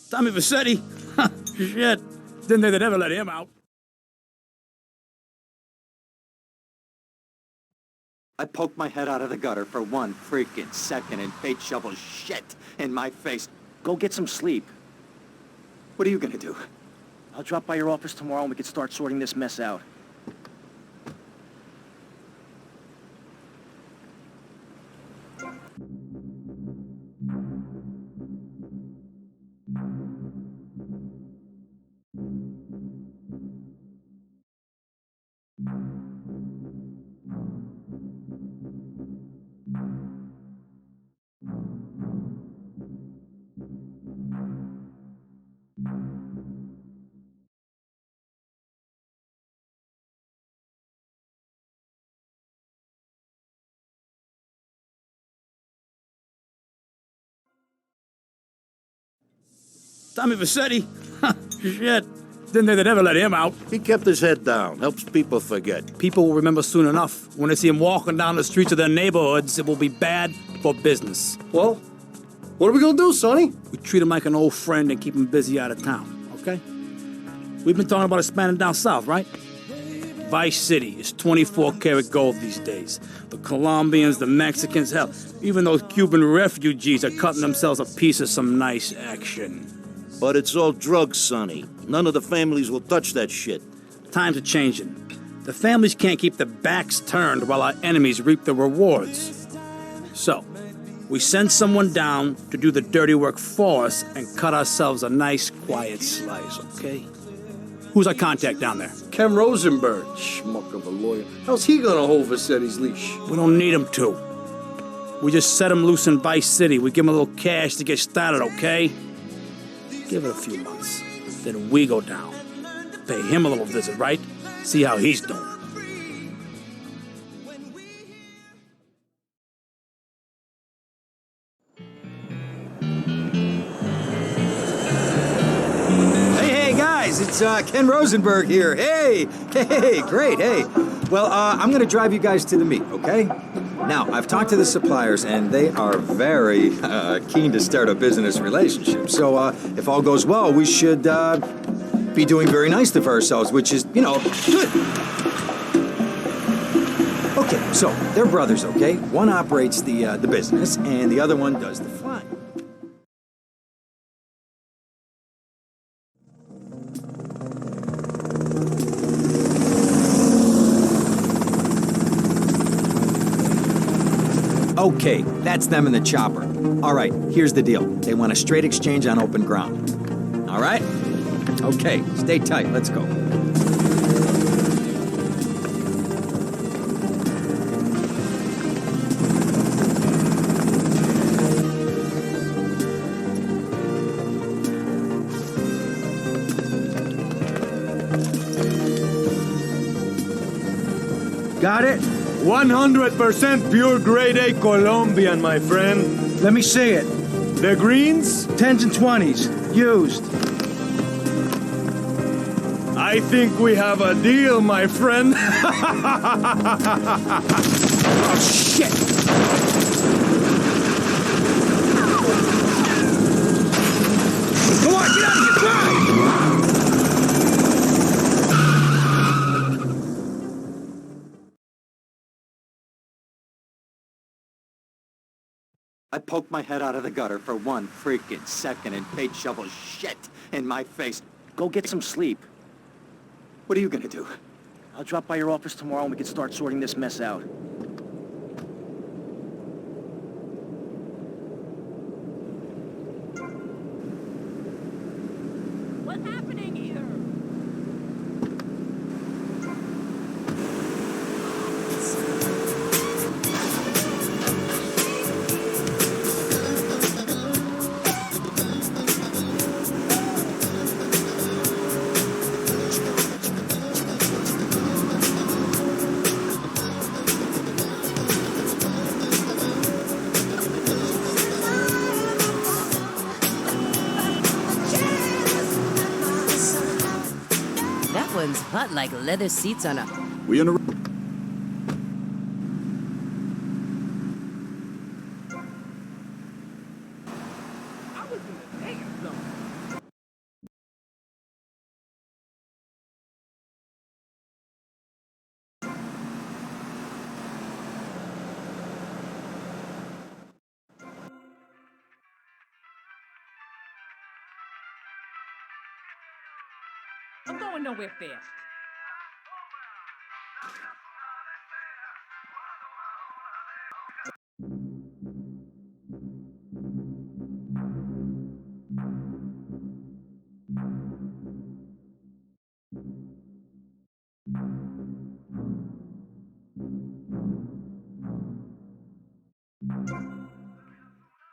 Tommy Vassetti? Shit. Didn't think they'd ever let him out. I poked my head out of the gutter for 1 freaking second and fate shovels shit in my face. Go get some sleep. What are you gonna do? I'll drop by your office tomorrow and we can start sorting this mess out. Tommy Vassetti? Shit. Didn't think they'd ever let him out. He kept his head down, helps people forget. People will remember soon enough. When they see him walking down the streets of their neighborhoods, it will be bad for business. Well, what are we gonna do, Sonny? We treat him like an old friend and keep him busy out of town, okay? We've been talking about expanding down south, right? Vice City is 24-karat gold these days. The Colombians, the Mexicans, hell, even those Cuban refugees are cutting themselves a piece of some nice action. But it's all drugs, Sonny. None of the families will touch that shit. Times are changing. The families can't keep their backs turned while our enemies reap the rewards. So, we send someone down to do the dirty work for us and cut ourselves a nice, quiet slice, okay? Who's our contact down there? Ken Rosenberg, schmuck of a lawyer. How's he gonna hold Vassetti's leash? We don't need him to. We just set him loose in Vice City. We give him a little cash to get started, okay? Give it a few months. Then we go down. Pay him a little visit, right? See how he's doing. Hey, guys, it's Ken Rosenberg here. Hey, great, hey. Well, I'm gonna drive you guys to the meet, okay? Now, I've talked to the suppliers, and they are very keen to start a business relationship. So, if all goes well, we should be doing very nicely for ourselves, which is, you know, good. Okay, so they're brothers, okay? One operates the business, and the other one does the flying. Okay, that's them in the chopper. All right, here's the deal. They want a straight exchange on open ground. All right? Okay, stay tight. Let's go. Got it? 100% pure grade A Colombian, my friend. Let me see it. The greens? 10s and 20s. Used. I think we have a deal, my friend. Oh, shit! Come on, get out of here! Drive! I poked my head out of the gutter for 1 freaking second and fate shovels shit in my face. Go get some sleep. What are you gonna do? I'll drop by your office tomorrow and we can start sorting this mess out. What's happening here? That one's hot like leather seats on a... We in a... I'm going nowhere fast.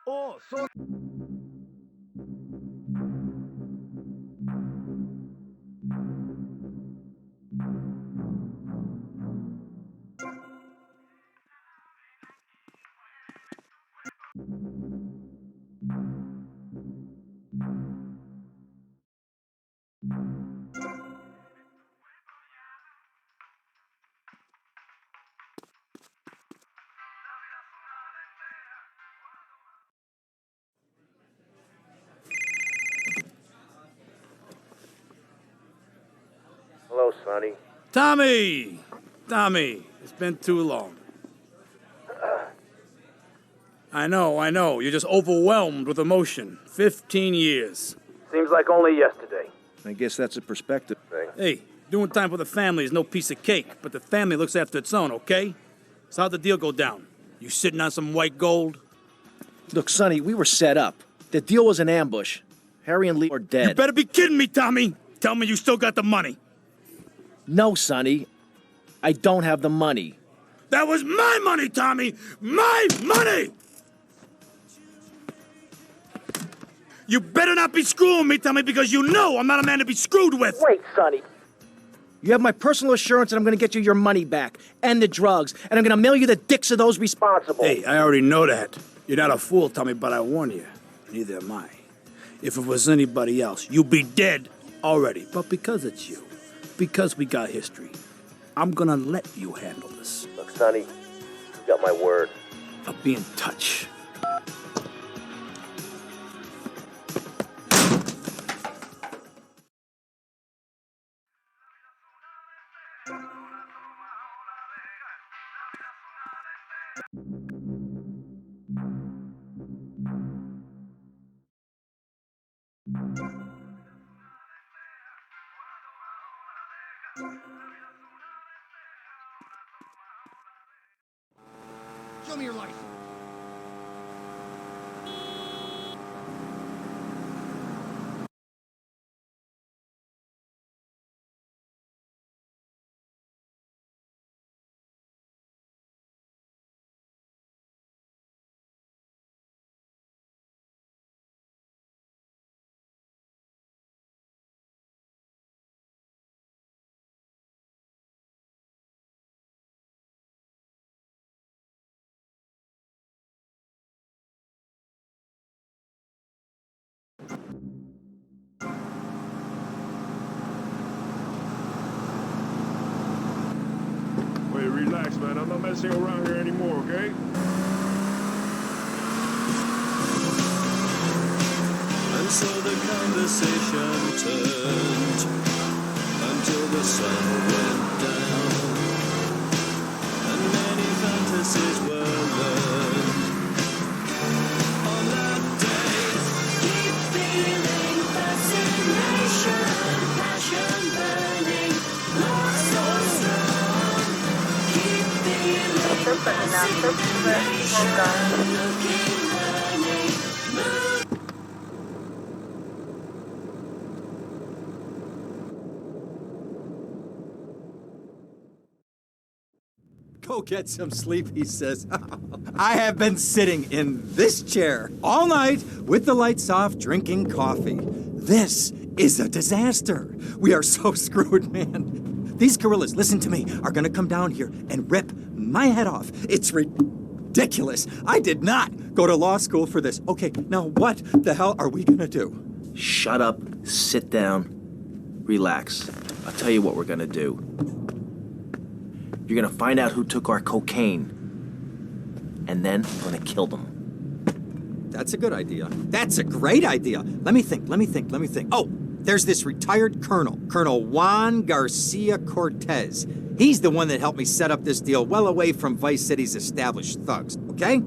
Oh, so... Hello, Sonny. Tommy, it's been too long. I know, you're just overwhelmed with emotion. 15 years. Seems like only yesterday. I guess that's a perspective thing. Hey, doing time for the family is no piece of cake, but the family looks after its own, okay? So how'd the deal go down? You sitting on some white gold? Look, Sonny, we were set up. The deal was an ambush. Harry and Lee are dead. You better be kidding me, Tommy! Tell me you still got the money. No, Sonny. I don't have the money. That was my money, Tommy! My money! You better not be screwing me, Tommy, because you know I'm not a man to be screwed with! Wait, Sonny. You have my personal assurance that I'm going to get you your money back and the drugs, and I'm going to mail you the dicks of those responsible. Hey, I already know that. You're not a fool, Tommy, but I warn you. Neither am I. If it was anybody else, you'd be dead already. But because it's you, because we got history, I'm gonna let you handle this. Look, Sonny, you got my word. I'll be in touch. Show me your license. Wait, relax, man. I'm not messing around here anymore, okay? And so the conversation turned until the sun went down, and many fantasies were learned. Go get some sleep, he says. I have been sitting in this chair all night with the lights off, drinking coffee. This is a disaster. We are so screwed, man. These gorillas, listen to me, are gonna come down here and rip my head off. It's ridiculous. I did not go to law school for this. Okay, now what the hell are we gonna do? Shut up, sit down, relax. I'll tell you what we're gonna do. You're gonna find out who took our cocaine, and then I'm gonna kill them. That's a good idea. That's a great idea. Let me think. Oh, there's this retired colonel, Colonel Juan Garcia Cortez. He's the one that helped me set up this deal well away from Vice City's established thugs, okay?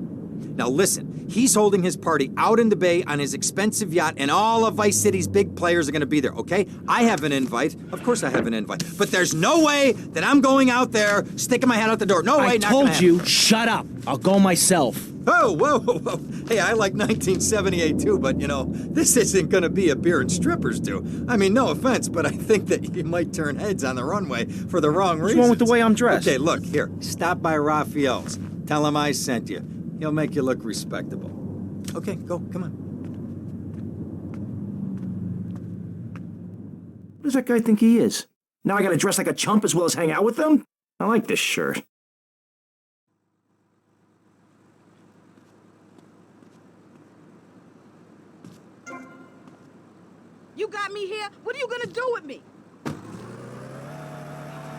Now listen, he's holding his party out in the bay on his expensive yacht, and all of Vice City's big players are gonna be there, okay? I have an invite. Of course I have an invite. But there's no way that I'm going out there, sticking my head out the door. No way, I not gonna told you, happen. shut up. I'll go myself. Oh, whoa. Hey, I like 1978 too, but you know, this isn't gonna be a beer and strippers do. I mean, no offense, but I think that you might turn heads on the runway for the wrong reasons. What's wrong with the way I'm dressed? Okay, look, here, stop by Raphael's. Tell him I sent you. He'll make you look respectable. Okay, go, come on. What does that guy think he is? Now I gotta dress like a chump as well as hang out with them? I like this shirt. You got me here? What are you gonna do with me? Do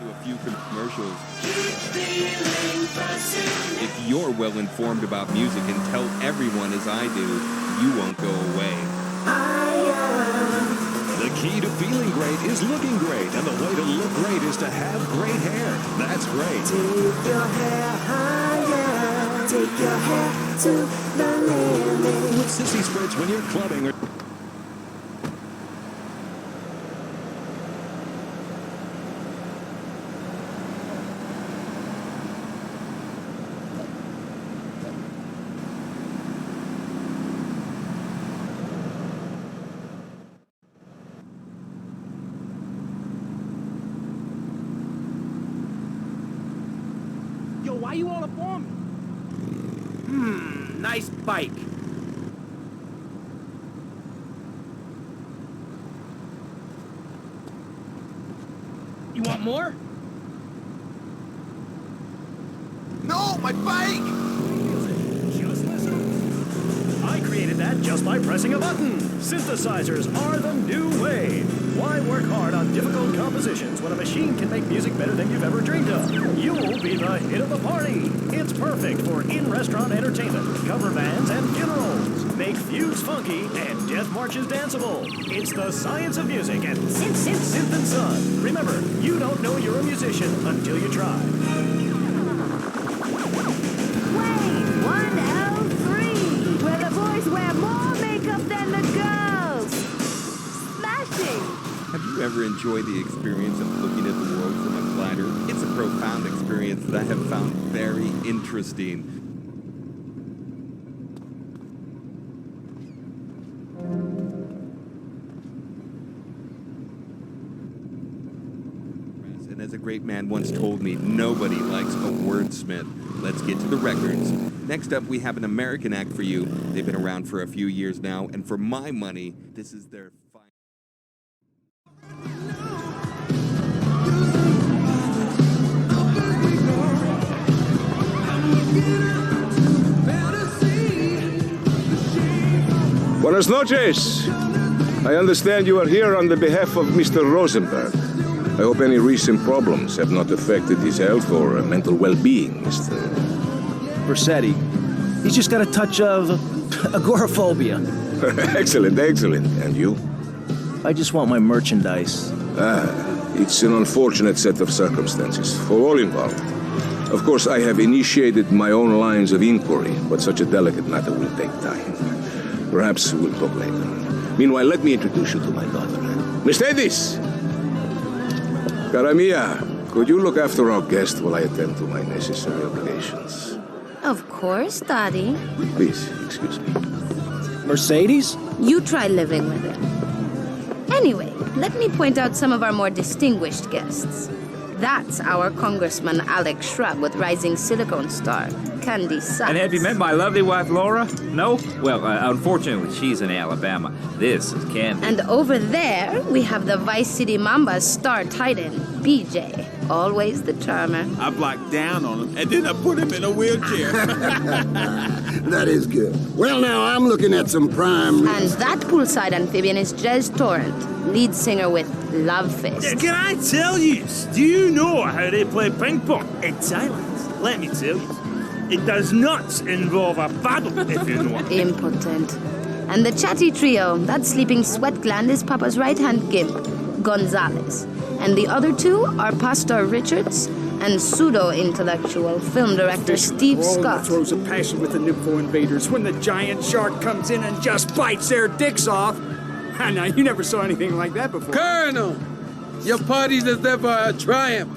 a few commercials. If you're well informed about music and tell everyone as I do, you won't go away. The key to feeling great is looking great, and the way to look great is to have great hair. That's great. Take your hair higher. Take your hair to the limit. With sissy spritz when you're clubbing or... Yo, why you all up on me? Nice bike. You want more? No, my bike! Just listen. I created that just by pressing a button. Synthesizers are the new way. Why work hard on difficult compositions when a machine can make music better than you've ever dreamed of? You'll be the hit of the party. It's perfect for in-restaurant entertainment, cover bands, and funerals. Make fugues funky and death marches danceable. It's the science of music and Synth and Son. Remember, you don't know you're a musician until you try. Wave 103, where the boys wear more makeup than the girls. Smashing. Have you ever enjoyed the experience of looking at the world from a platter? It's a profound experience that I have found very interesting. And as a great man once told me, nobody likes a wordsmith. Let's get to the records. Next up, we have an American act for you. They've been around for a few years now, and for my money, this is their final. Buenas noches. I understand you are here on the behalf of Mr. Rosenberg. I hope any recent problems have not affected his health or mental well-being, Mr. Versetti. He's just got a touch of agoraphobia. Excellent. And you? I just want my merchandise. It's an unfortunate set of circumstances for all involved. Of course, I have initiated my own lines of inquiry, but such a delicate matter will take time. Perhaps we'll talk later. Meanwhile, let me introduce you to my daughter. Mercedes! Cara mia, could you look after our guest while I attend to my necessary obligations? Of course, Daddy. Please, excuse me. Mercedes? You try living with it. Anyway, let me point out some of our more distinguished guests. That's our Congressman Alex Shrub with Rising Silicone Star, Candy Sachs. And have you met my lovely wife, Laura? No? Well, unfortunately, she's in Alabama. This is Candy. And over there, we have the Vice City Mamba's star titan, BJ. Always the charmer. I blocked down on him, and then I put him in a wheelchair. That is good. Well, now I'm looking at some prime... And that poolside amphibian is Jez Torrent, lead singer with Love Fist. Can I tell you? Do you know how they play ping pong in Thailand? Let me tell you. It does not involve a paddle, if you know what I mean. Impotent. And the chatty trio, that sleeping sweat gland is Papa's right-hand gimp, Gonzalez. And the other two are Pastor Richards and pseudo-intellectual film director Steve Scott. Throws a passion with the Nympho invaders when the giant shark comes in and just bites their dicks off. Now, you never saw anything like that before. Colonel, your party is ever a triumph.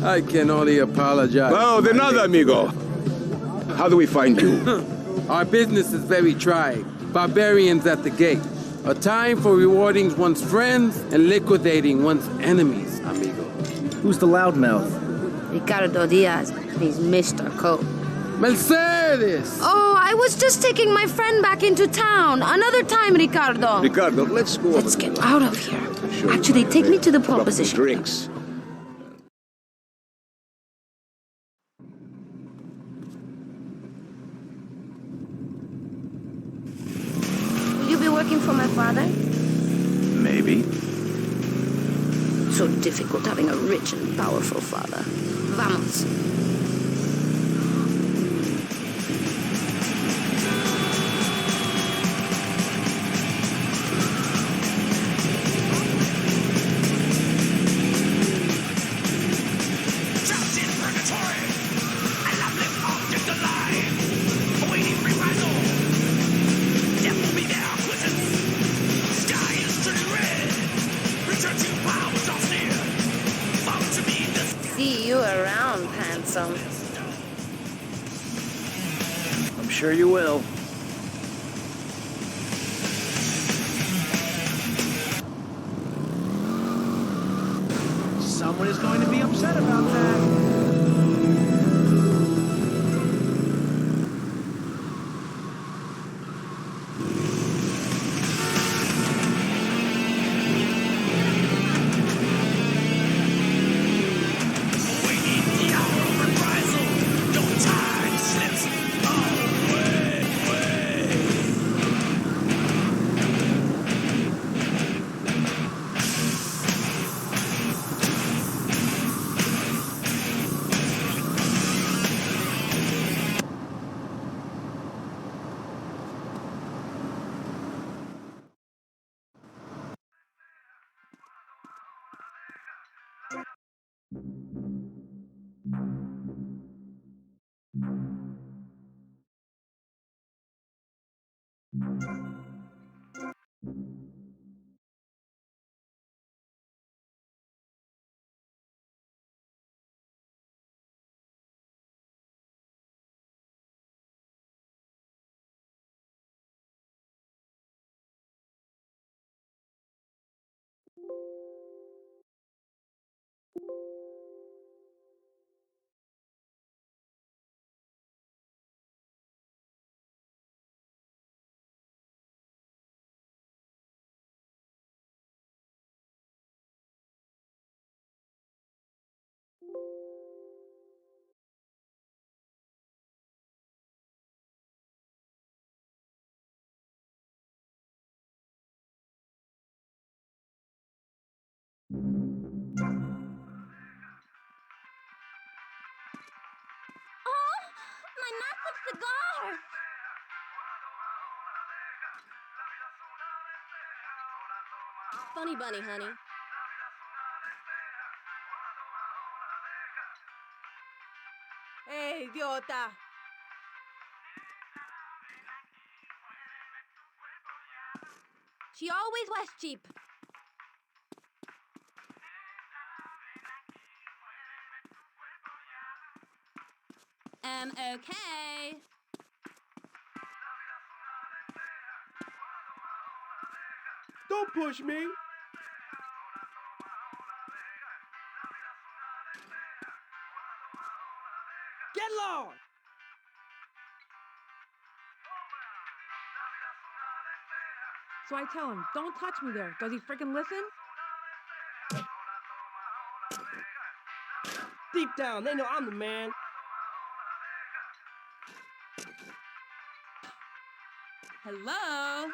I can only apologize. Oh, de nada, amigo. How do we find you? Our business is very trying. Barbarians at the gate. A time for rewarding one's friends and liquidating one's enemies, amigo. Who's the loudmouth? Ricardo Diaz. He's Mr. Cope. Mercedes! Oh, I was just taking my friend back into town. Another time, Ricardo. Ricardo, let's go. Let's get out of here. Actually, take me to the pole position. Drinks. Will you be working for my father? Maybe. So difficult having a rich and powerful father. Vamos. See you around, handsome. I'm sure you will. Someone is going to be upset about that. My magic cigar! Funny bunny, honey. Hey, idiota. She always was cheap. Okay. Don't push me. Get low. So I tell him, don't touch me there. Does he freaking listen? Deep down, they know I'm the man. Hello?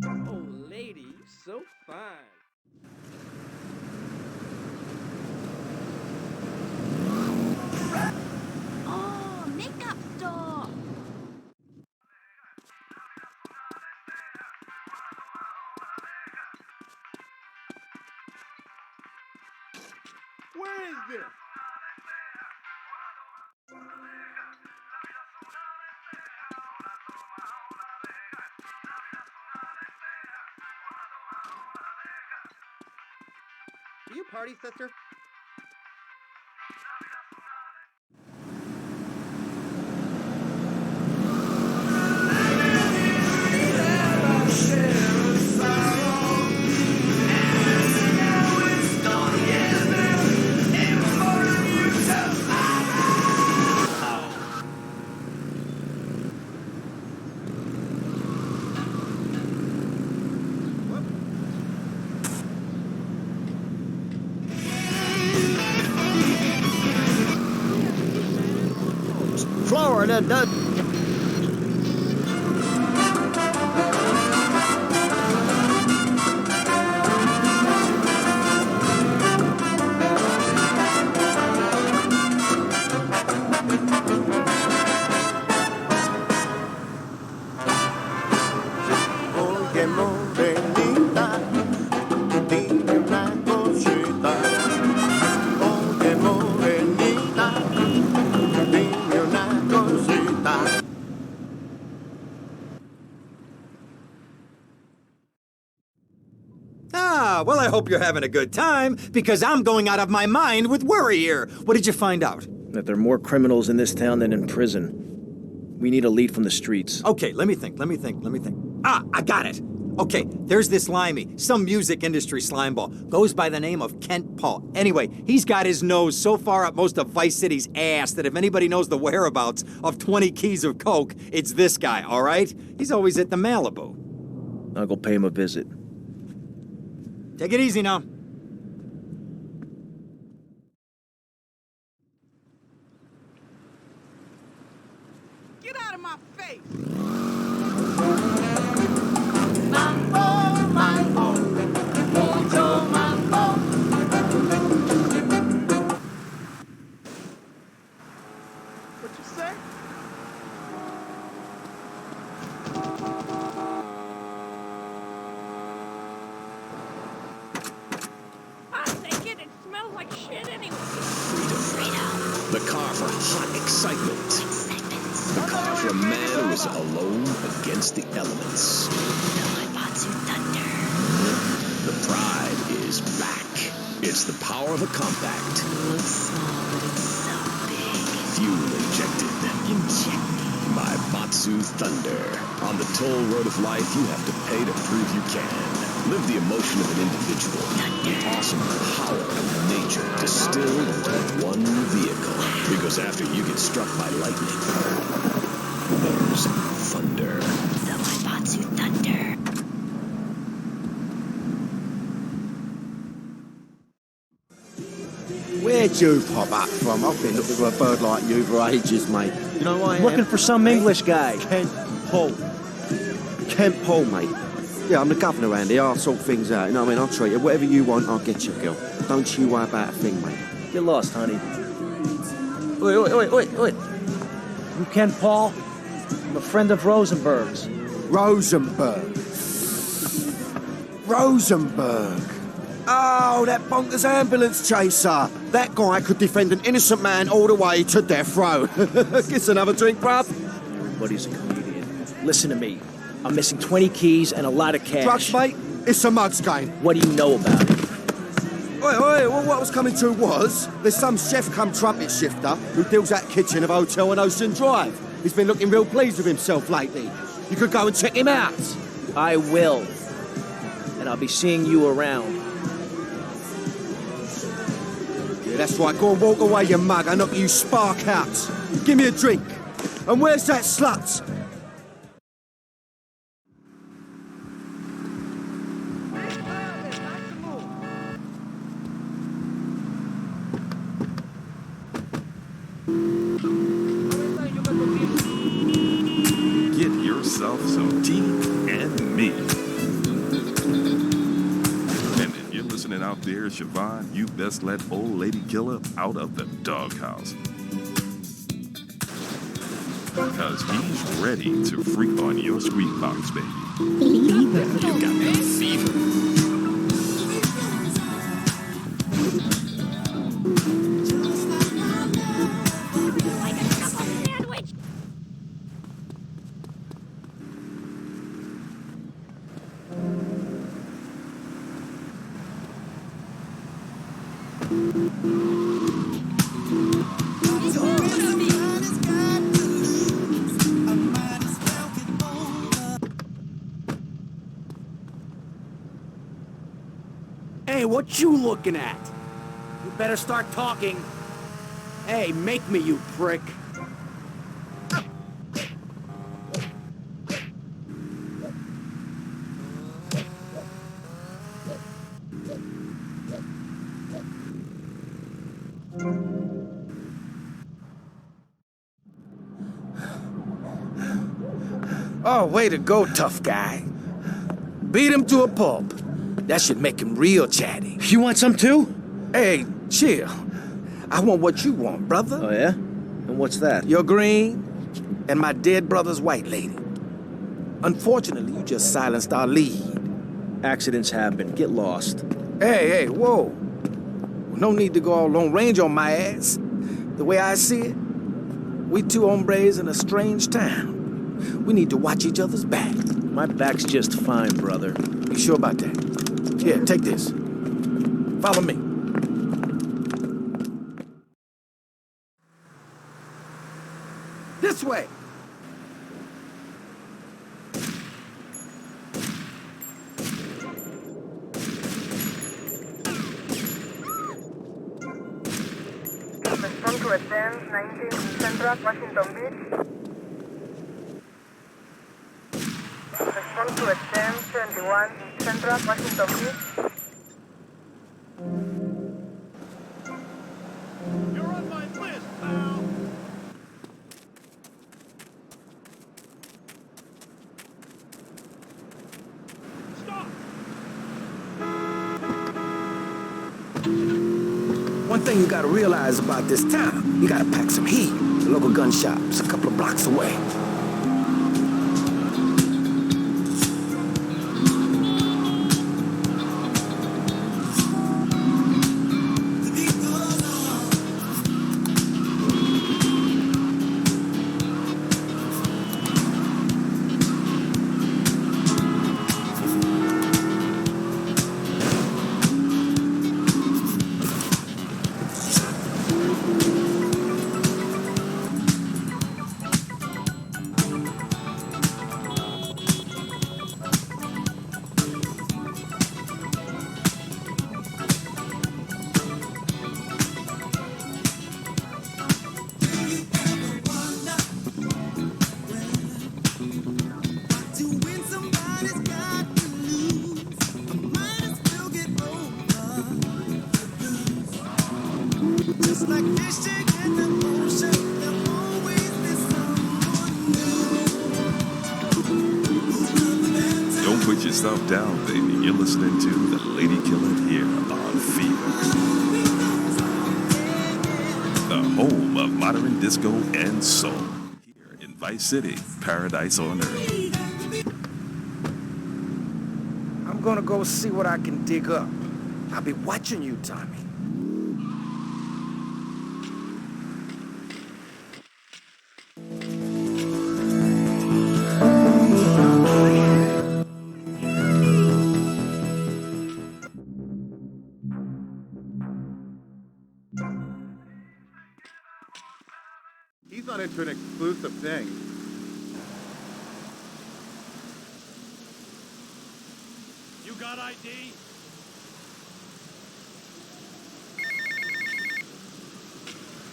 Oh, lady, you so fine. Oh, makeup store. Where is this? Do you party, sister? Florida does. Oye, morenita, dime una cosita. Oye, morenita, dime una cosita. Ah, well, I hope you're having a good time, because I'm going out of my mind with worry here. What did you find out? That there are more criminals in this town than in prison. We need a lead from the streets. Okay, let me think. Ah, I got it. Okay, there's this limey, some music industry slimeball. Goes by the name of Kent Paul. Anyway, he's got his nose so far up most of Vice City's ass that if anybody knows the whereabouts of 20 keys of coke, it's this guy, all right? He's always at the Malibu. I'll go pay him a visit. Take it easy now. Get out of my face! Mambo, mambo, mucho mambo. What you say? I'm thinking it smells like shit anyway. The car for hot excitement. The car for a man who is alone against the elements. The pride is back. It's the power of a compact. Fuel injected. By Batsu Thunder. On the toll road of life, you have to pay to prove you can. Live the emotion of an individual. The awesome power of nature distilled into one vehicle. Because after you get struck by lightning, there's thunder. The Batsu Thunder. Where'd you pop up from? I've been looking for a bird like you for ages, mate. You know why I am? Looking for some English guy. Kent Paul. Kent Paul, mate. Yeah, I'm the governor around here. I'll sort things out. You know what I mean? I'll treat you. Whatever you want, I'll get you, girl. Don't you worry about a thing, mate. Get lost, honey. Wait. You Ken Paul? I'm a friend of Rosenberg's. Rosenberg. Oh, that bonkers ambulance chaser. That guy could defend an innocent man all the way to death row. Get another drink, bruv. Everybody's a comedian. Listen to me. I'm missing 20 keys and a lot of cash. Drugs, mate? It's a mug's game. What do you know about it? Oi, well, what I was coming to was, there's some chef come trumpet shifter who deals at kitchen of a hotel on Ocean Drive. He's been looking real pleased with himself lately. You could go and check him out. I will. And I'll be seeing you around. Yeah, that's right. Go and walk away, you mug. I knock you spark out. Give me a drink. And where's that slut? Get yourself some tea and me. And if you're listening out there, Siobhan, you best let old lady killer out of the doghouse. Because he's ready to freak on your squeak box, baby. You got that fever. Hey, what you looking at? You better start talking. Hey, make me, you prick. Oh, way to go, tough guy. Beat him to a pulp. That should make him real chatty. You want some too? Hey, chill. I want what you want, brother. Oh, yeah? And what's that? Your green and my dead brother's white lady. Unfortunately, you just silenced our lead. Accidents happen. Get lost. Hey, whoa. No need to go all Lone Ranger on my ass. The way I see it, we two hombres in a strange town. We need to watch each other's back. My back's just fine, brother. You sure about that? Here, take this. Follow me. This way. Respond to attend 19 Central, Washington Beach. Respond to attend 71 Central, Washington Beach. You're on my list, pal. Stop. One thing you gotta realize about this town, you gotta pack some heat. The local gun shop's a couple of blocks away. Don't put yourself down, baby. You're listening to The Lady Killer here on Fever. The home of modern disco and soul. Here in Vice City, paradise on earth. I'm gonna go see what I can dig up. I'll be watching you, Tommy. got ID?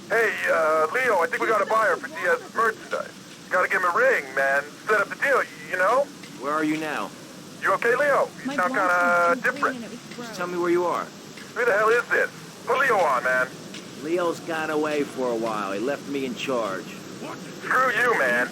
Hey, Leo, I think we got a buyer for Diaz's merchandise. Gotta give him a ring, man. Set up the deal, you know? Where are you now? You okay, Leo? You sound kinda different. Just tell me where you are. Who the hell is this? Put Leo on, man. Leo's got away for a while. He left me in charge. Screw you, man.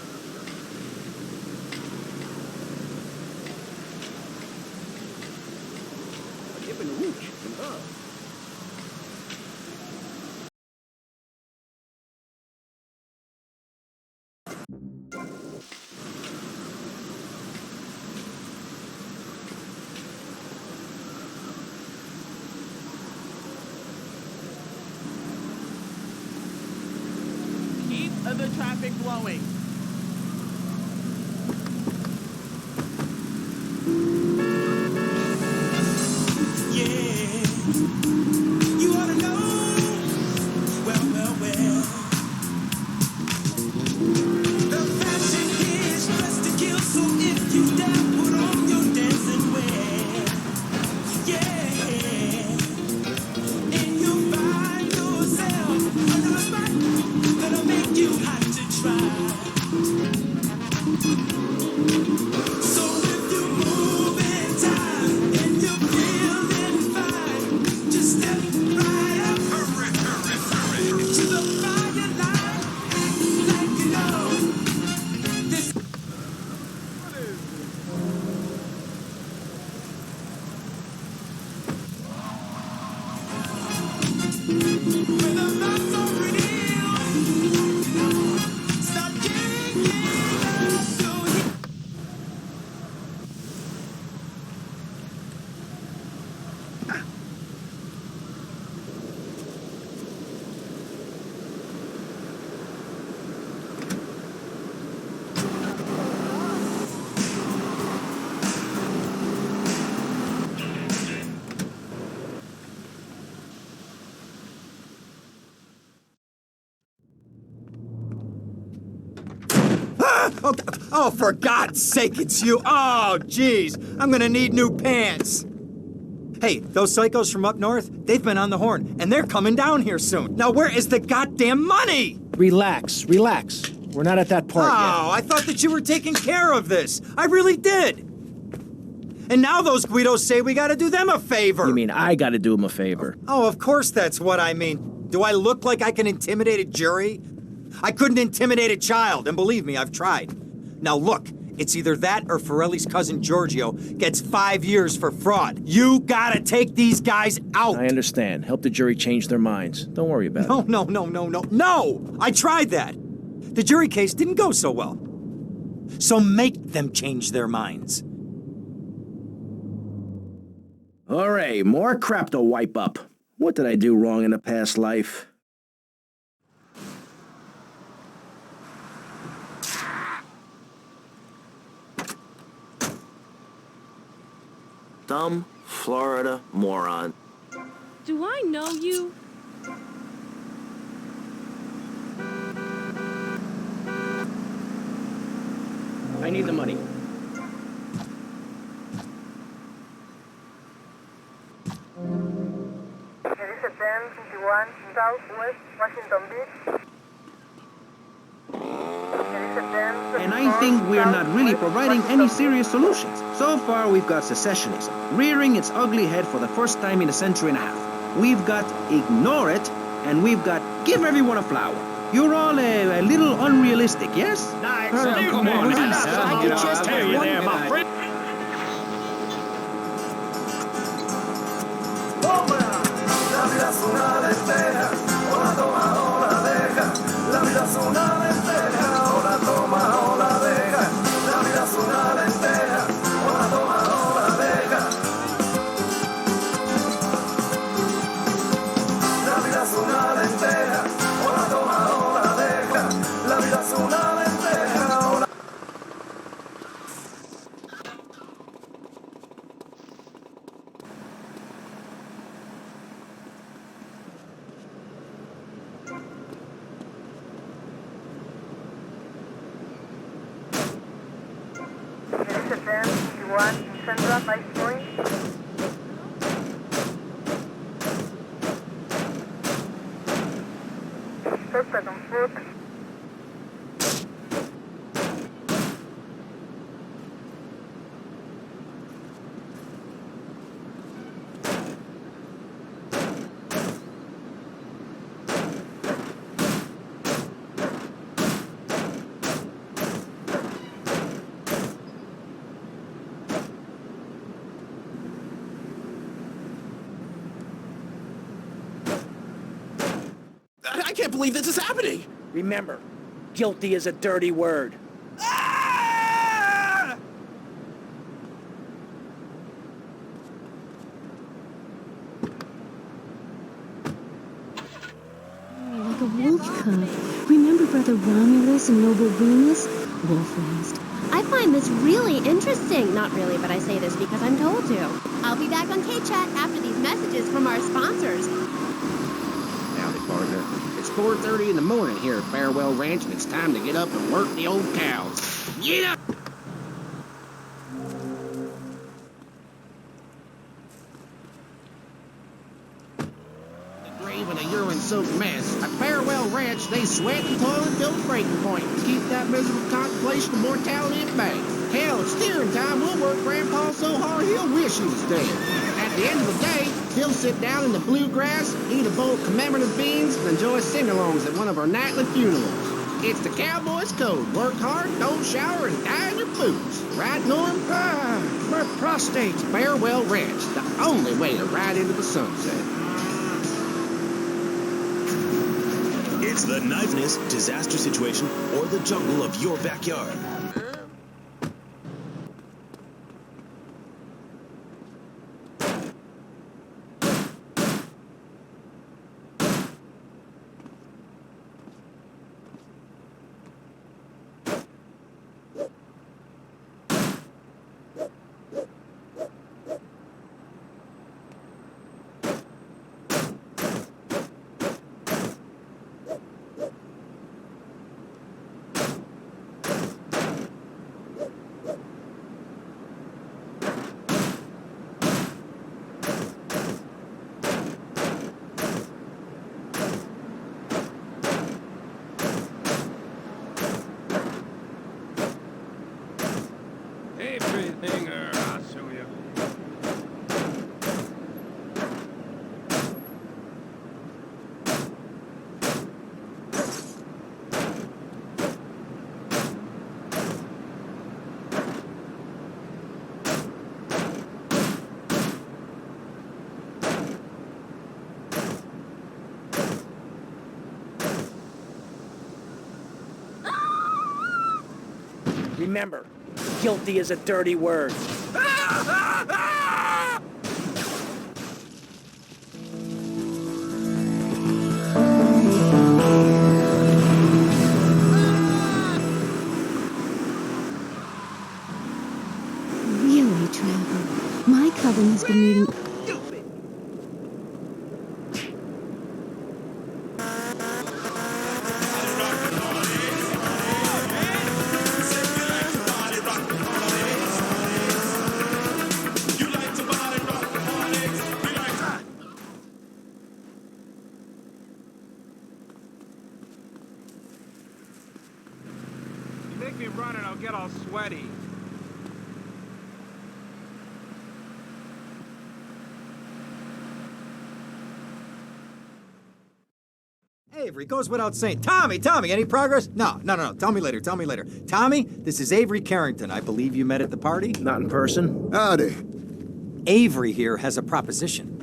Keep the traffic flowing. You ought to know. Well. The fashion here is dressed to kill, so if you dare, put on your dancing wear. Yeah. And you'll find yourself under a spot that'll make you hot to try. So if you move in time and you're feeling fine, just step right up to the fire line, act like you know this. When the lights are revealed, start getting so Oh, for God's sake, it's you. Oh, jeez. I'm gonna need new pants. Hey, those psychos from up north, they've been on the horn, and they're coming down here soon. Now, where is the goddamn money? Relax. We're not at that part yet. Oh, I thought that you were taking care of this. I really did. And now those Guidos say we gotta do them a favor. You mean I gotta do him a favor? Oh, of course that's what I mean. Do I look like I can intimidate a jury? I couldn't intimidate a child, and believe me, I've tried. Now look, it's either that or Forelli's cousin Giorgio gets 5 years for fraud. You gotta take these guys out. I understand. Help the jury change their minds. Don't worry about it. No! I tried that. The jury case didn't go so well. So make them change their minds. All right, more crap to wipe up. What did I do wrong in a past life? Dumb Florida moron. Do I know you? I need the money. There is a 1051 Southwest Washington Beach. And I think we're not really providing any serious solutions. So far, we've got secessionism, rearing its ugly head for the first time in a century and a half. We've got ignore it, and we've got give everyone a flower. You're all a little unrealistic, yes? Nice. Come on, I can just tell you there, my friend. La vida es una lenteja, o la toma o la deja. La vida es una lenteja, o la toma o la deja. La vida es una lenteja, o la toma o la deja. La vida es una lenteja, o la toma o la deja. La vida es una lenteja, o la... There is a 1051 21 Central Vice Point. Suspect on foot. I can't believe this is happening. Remember, guilty is a dirty word. Like a wolf cub. Remember Brother Romulus and Noble Remus? Wolf-raised. I find this really interesting. Not really, but I say this because I'm told to. I'll be back on K-Chat after these messages from our sponsors. Howdy, partner. It's 4:30 in the morning here at Farewell Ranch, and it's time to get up and work the old cows. Get up! The grave in a urine-soaked mess. At Farewell Ranch, they sweat and toil until the breaking point to keep that miserable contemplation of mortality at bay. Hell, at steering time, we'll work Grandpa so hard he'll wish he was dead. At the end of the day, he'll sit down in the bluegrass, eat a bowl of commemorative beans, and enjoy sing-alongs at one of our nightly funerals. It's the cowboy's code. Work hard, don't shower, and die in your boots. Right, Norm? My prostate. Farewell Ranch, the only way to ride into the sunset. It's the knifeness, disaster situation, or the jungle of your backyard. Everything, I'll show you. Remember, guilty is a dirty word. Really, Trevor. My coven has been meeting... Make me run and I'll get all sweaty. Avery, goes without saying. Tommy, any progress? No. Tell me later. Tommy, this is Avery Carrington. I believe you met at the party? Not in person. Howdy. Avery here has a proposition.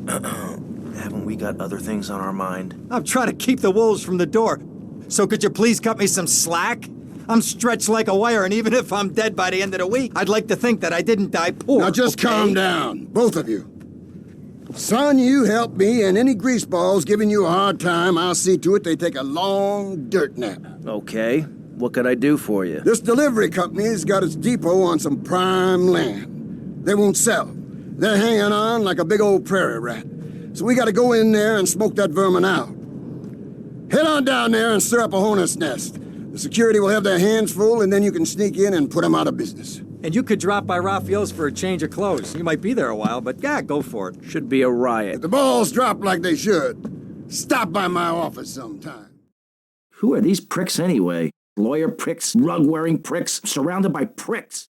Haven't we got other things on our mind? I'm trying to keep the wolves from the door. So could you please cut me some slack? I'm stretched like a wire, and even if I'm dead by the end of the week, I'd like to think that I didn't die poor. Now just okay? calm down, both of you. Son, you help me, and any greaseballs giving you a hard time, I'll see to it they take a long dirt nap. Okay. What can I do for you? This delivery company's got its depot on some prime land. They won't sell. They're hanging on like a big old prairie rat. So we gotta go in there and smoke that vermin out. Head on down there and stir up a hornet's nest. The security will have their hands full, and then you can sneak in and put them out of business. And you could drop by Raphael's for a change of clothes. You might be there a while, but yeah, go for it. Should be a riot. If the balls drop like they should, stop by my office sometime. Who are these pricks anyway? Lawyer pricks, rug-wearing pricks, surrounded by pricks.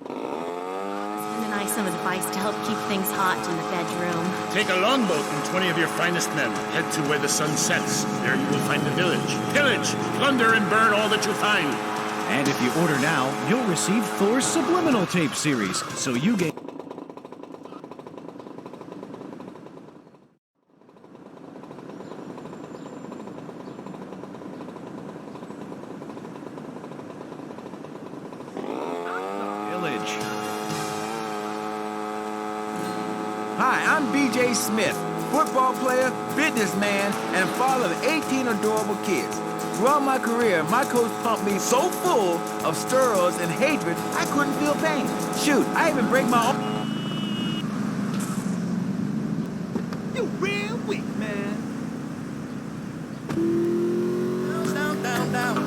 And I some advice to help keep things hot in the bedroom. Take a longboat and 20 of your finest men. Head to where the sun sets. There you will find the village. Pillage, plunder, and burn all that you find. And if you order now, you'll receive Thor's Subliminal Tape series, so you get... Village. Hi, I'm BJ Smith, football player, businessman, and father of 18 adorable kids. Throughout my career, my coach pumped me so full of steroids and hatred, I couldn't feel pain. Shoot, I even break my own... You real weak, man. Down, down, down.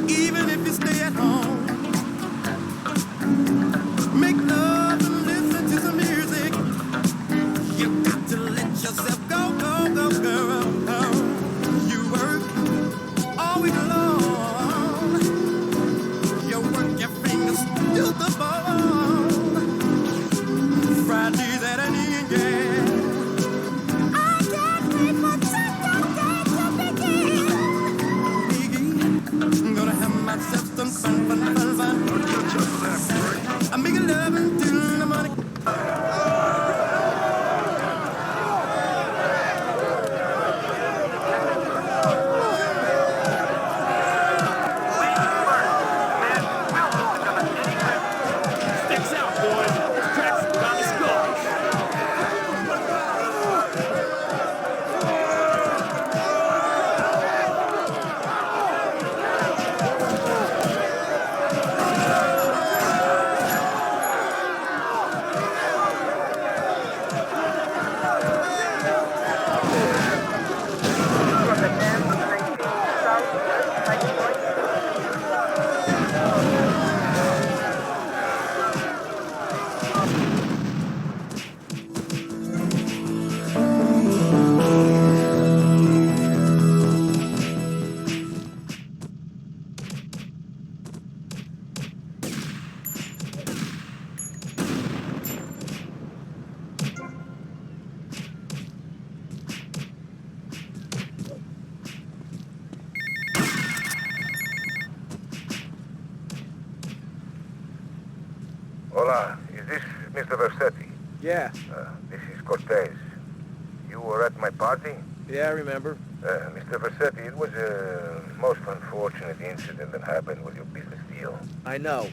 Even if you stay at home, make love and listen to some music. You got to let yourself go, go, go, girl. You work all week long. You work your fingers to the bone. Fridays at an end, yeah. I can't wait for Saturday to begin. Gonna have myself some fun. I'm making love until the morning. Sticks out, boys. Tracks got the skull. Hola, is this Mr. Versetti? Yeah, This is Cortez. You were at my party? yeah, I remember. Mr. Versetti, it was a most unfortunate incident that happened with your business deal. I know.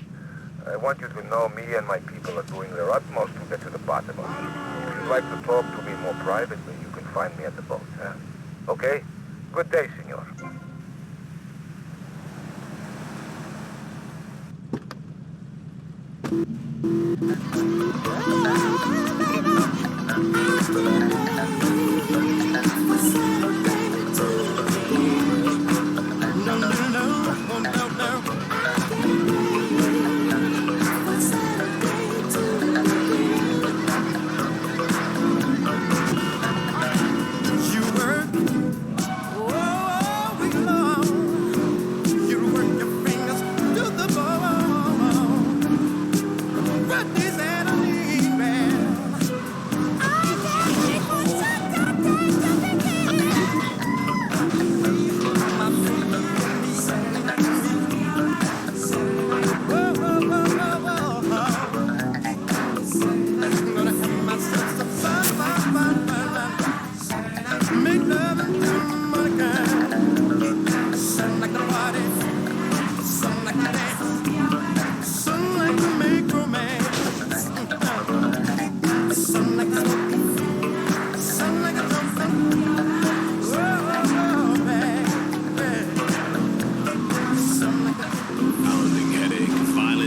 I want you to know me and my people are doing their utmost to get to the bottom of it. If you'd like to talk to me more privately, you can find me at the boat, huh? Okay? Good day, senor. You work all week long. You work your fingers to the bone. Fridays at an evening.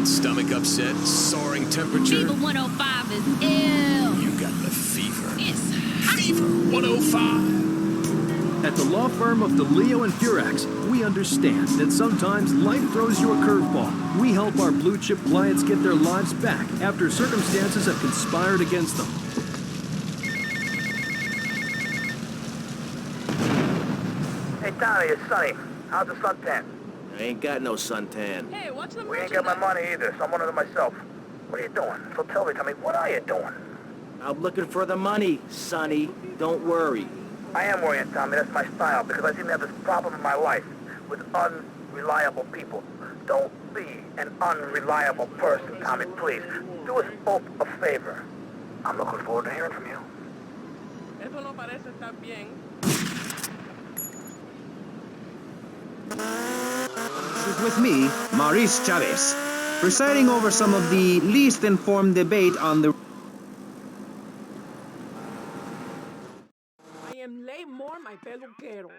Stomach upset, soaring temperature. Fever 105 is ill. You got the fever. It's Fever 105. At the law firm of DeLeo and Furax, we understand that sometimes life throws you a curveball. We help our blue chip clients get their lives back after circumstances have conspired against them. Hey, Tommy, it's Sonny. How's the suntan? I ain't got no suntan. Hey, what's the We ain't got my money either, so I'm one of them myself. What are you doing? So tell me, Tommy, what are you doing? I'm looking for the money, Sonny. Don't worry. I am worrying, Tommy. That's my style, because I seem to have this problem in my life with unreliable people. Don't be an unreliable person, Tommy, please. Do us both a favor. I'm looking forward to hearing from you. Eso no parece estar bien. This is with me, Maurice Chavez, presiding over some of the least informed debate on the... I am Lay Moore, my peluquero.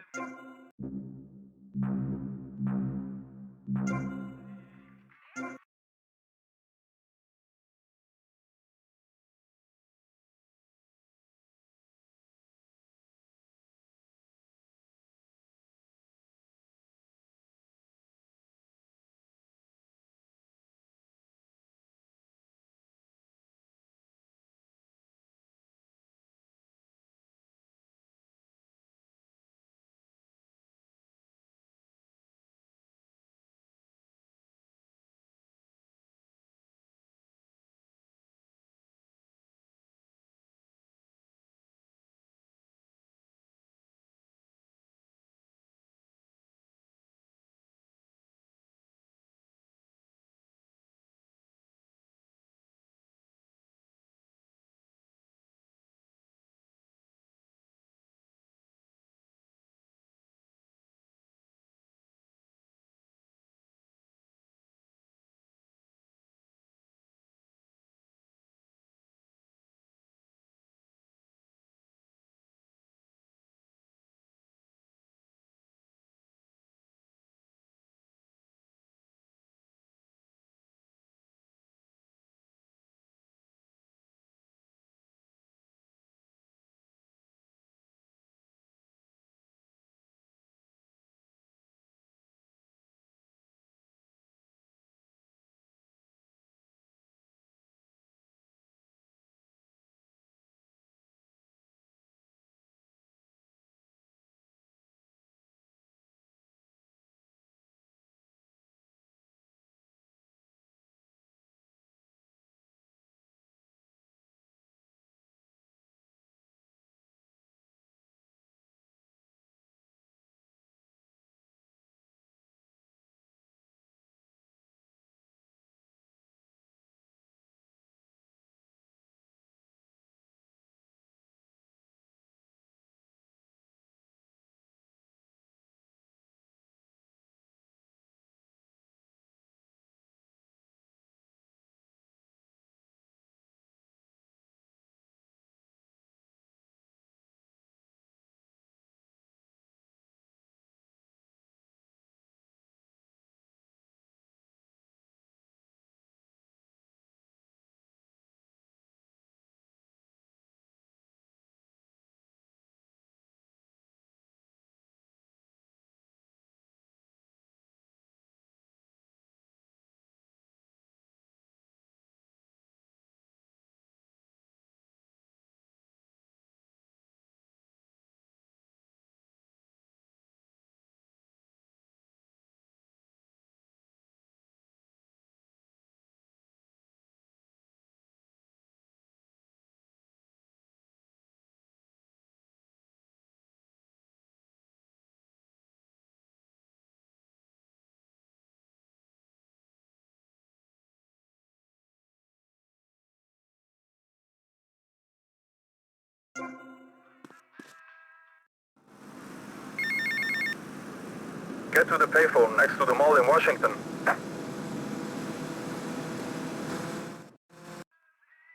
Get to the payphone next to the mall in Washington.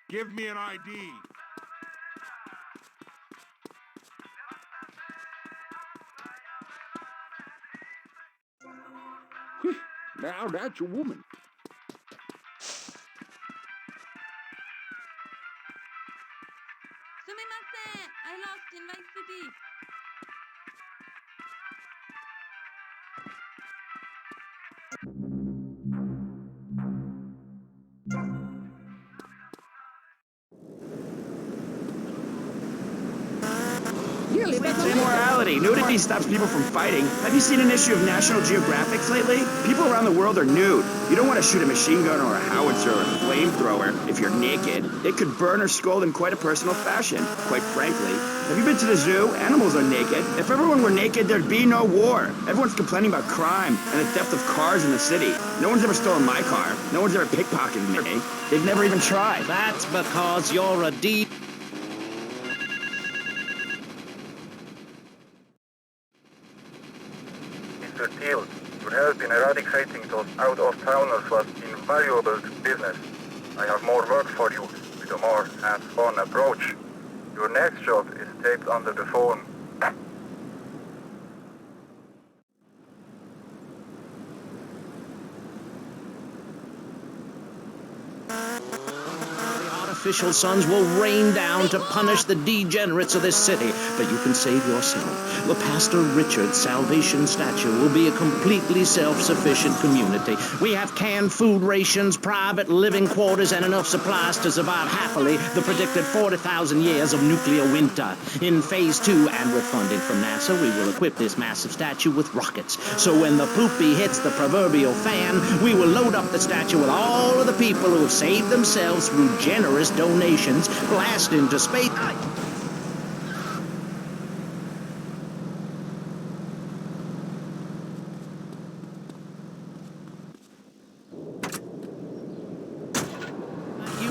Give me an ID. Now that's a woman. I lost in Vice City. It's immorality. Nudity stops people from fighting. Have you seen an issue of National Geographic lately? People around the world are nude. You don't want to shoot a machine gun or a howitzer or a flamethrower if you're naked. It could burn or scald in quite a personal fashion, quite frankly. Have you been to the zoo? Animals are naked. If everyone were naked, there'd be no war. Everyone's complaining about crime and the theft of cars in the city. No one's ever stolen my car. No one's ever pickpocketed me. They've never even tried. That's because you're a D. Mr. Teal, your help in eradicating those out-of-towners was invaluable to business. I have more work for you with a more hands-on approach. Your next job is taped under the phone. Artificial suns will rain down to punish the degenerates of this city, but you can save yourself. The Pastor Richard Salvation Statue will be a completely self-sufficient community. We have canned food rations, private living quarters, and enough supplies to survive happily the predicted 40,000 years of nuclear winter. In Phase 2, and with funding from NASA, we will equip this massive statue with rockets. So when the poopy hits the proverbial fan, we will load up the statue with all of the people who have saved themselves through generous donations, blast into space.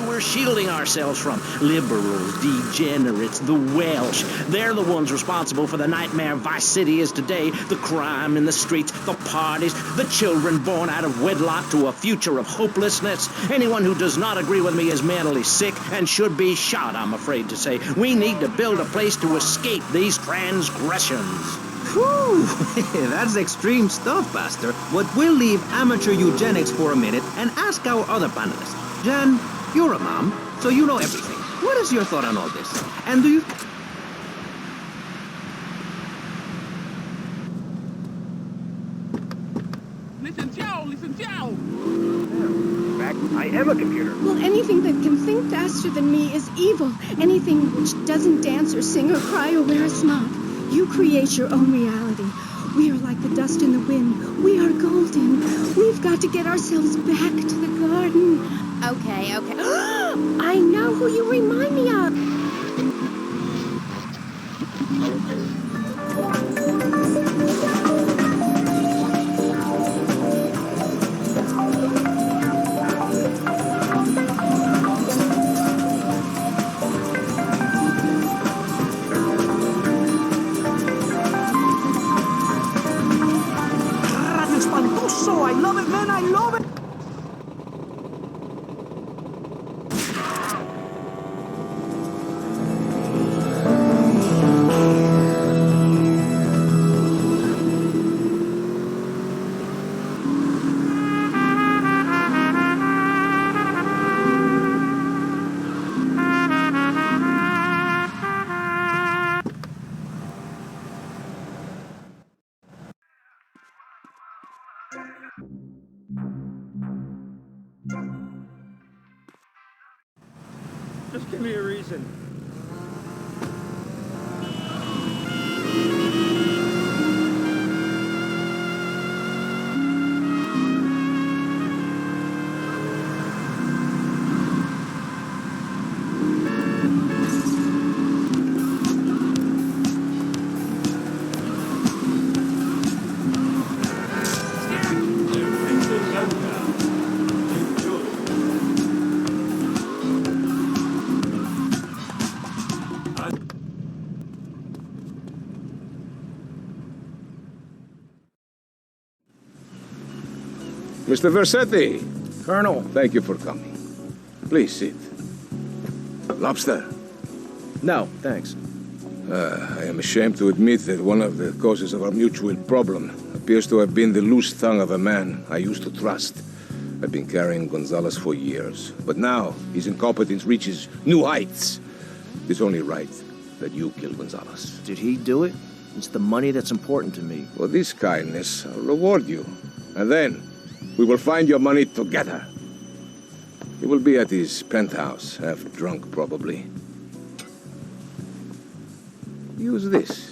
We're shielding ourselves from liberals, degenerates, the Welsh. They're the ones responsible for the nightmare Vice City is today, the crime in the streets, the parties, the children born out of wedlock to a future of hopelessness. Anyone who does not agree with me is mentally sick and should be shot, I'm afraid to say. We need to build a place to escape these transgressions. Whew, that's extreme stuff, Pastor. But we'll leave amateur eugenics for a minute and ask our other panelists. Jan, you're a mom, so you know everything. What is your thought on all this? And do you... Listen, Joe! Listen, Joe! In fact, I am a computer. Well, anything that can think faster than me is evil. Anything which doesn't dance or sing or cry or wear a smock. You create your own reality. We are like the dust in the wind. We are golden. We've got to get ourselves back to the garden. Okay. I know who you remind me of. Espantoso! I love it, man! I love it! Just give me a reason. Mr. Versetti. Colonel. Thank you for coming. Please sit. Lobster? No, thanks. I am ashamed to admit that one of the causes of our mutual problem appears to have been the loose tongue of a man I used to trust. I've been carrying Gonzalez for years, but now his incompetence reaches new heights. It's only right that you killed Gonzalez. Did he do it? It's the money that's important to me. For this kindness, I'll reward you. And then, we will find your money together. He will be at his penthouse, half drunk probably. Use this.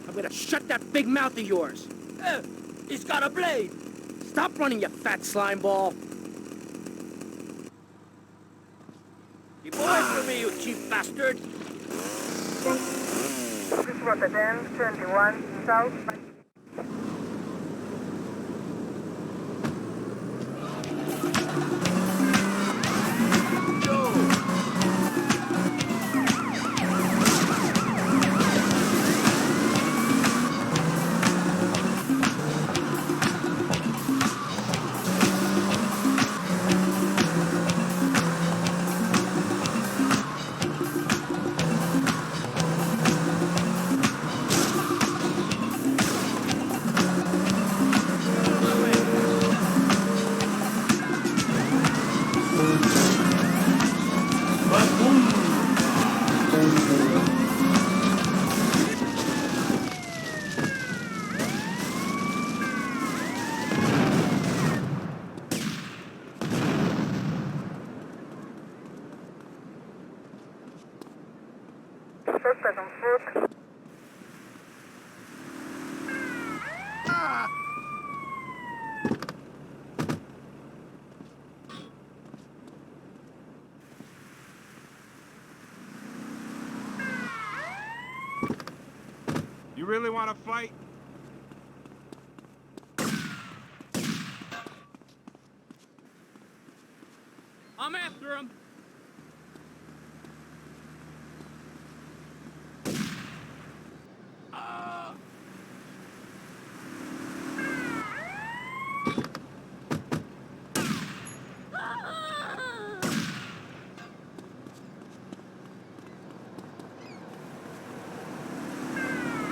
I'm gonna shut that big mouth of yours. He's got a blade. Stop running, you fat slime ball. Keep away from me, you cheap bastard. This is Rotterdam, 21, south. Suspect on foot. You really want to fight? I'm after him.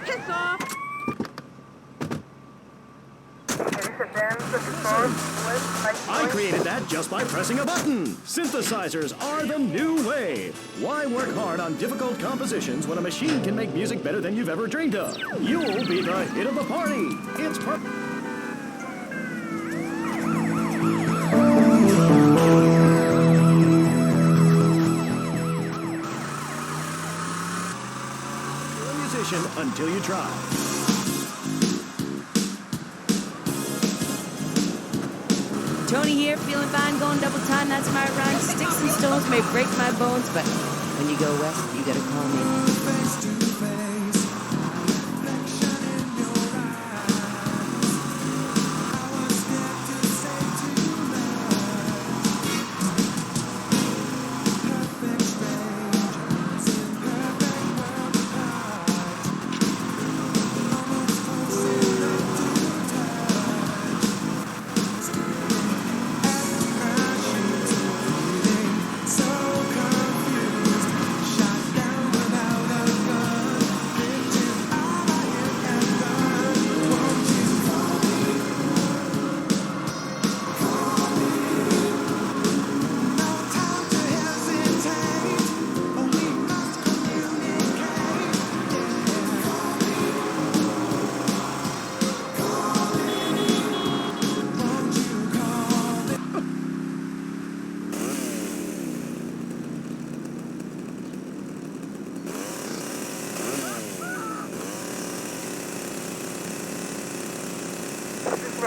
Piss off! I created that just by pressing a button. Synthesizers are the new way. Why work hard on difficult compositions when a machine can make music better than you've ever dreamed of? You'll be the hit of the party. It's perfect. You're a musician until you try. Tony here, feeling fine, going double time, that's my rhyme. Sticks and stones may break my bones, but when you go west, you gotta call me.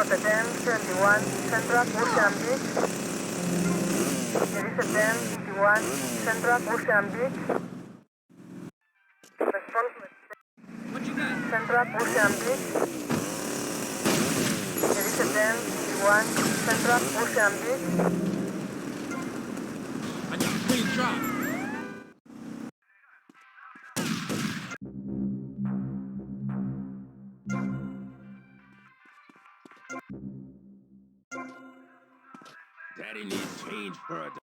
Rotterdam 21, Central Ocean Beach. Rotterdam 21, Central Ocean Beach. Response. What you got? Central Ocean Beach. Rotterdam 21, Central Ocean Beach. I got a clean drop. Daddy needs change for a